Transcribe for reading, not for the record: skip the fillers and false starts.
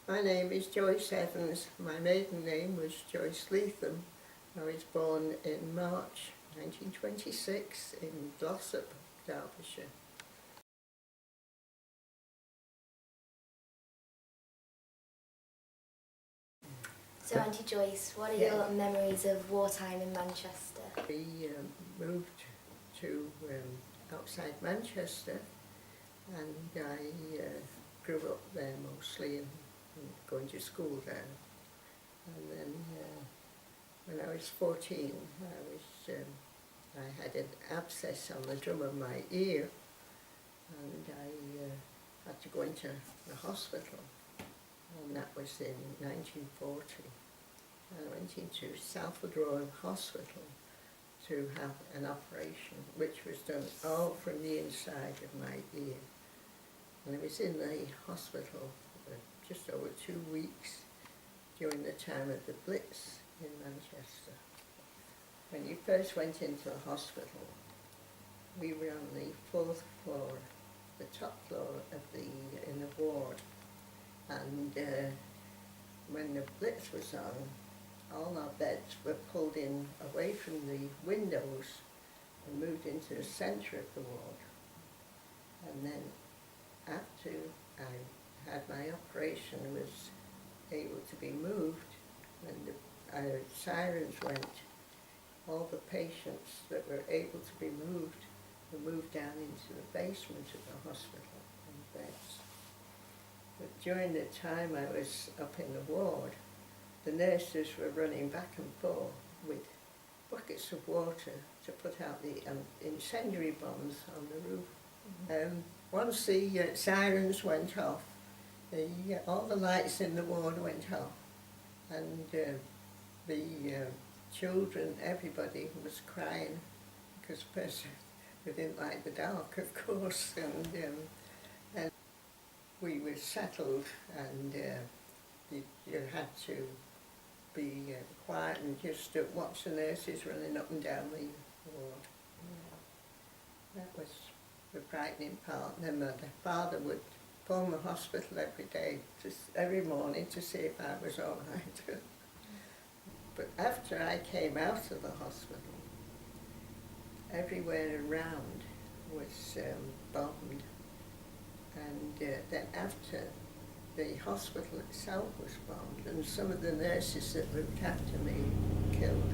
My name is Joyce Evans. My maiden name was Joyce Leatham. I was born in March 1926 in Glossop, Derbyshire. So Auntie Joyce, what are your memories of wartime in Manchester? We moved to outside Manchester, and I grew up there mostly and going to school there. And then when I was 14, I had an abscess on the drum of my ear, and I had to go into the hospital, and that was in 1940. I went into Salford Royal Hospital to have an operation, which was done all from the inside of my ear. And I was in the hospital for just over 2 weeks during the time of the Blitz in Manchester. When you first went into the hospital, we were on the 4th floor, the top floor of in the ward. And when the Blitz was on, all our beds were pulled in away from the windows and moved into the centre of the ward. And then after I had my operation and was able to be moved, when the sirens went, all the patients that were able to be moved were moved down into the basement of the hospital in beds. But during the time I was up in the ward, the nurses were running back and forth with buckets of water to put out the incendiary bombs on the roof. Once the sirens went off, all the lights in the ward went off, and the children, everybody was crying because they didn't like the dark, of course, and we were settled, and you had to be quiet and just watch the nurses running up and down the ward. That was the frightening part. And then my father would phone the hospital every morning to see if I was all right. But after I came out of the hospital, everywhere around was bombed. And then after, the hospital itself was bombed, and some of the nurses that looked after me killed.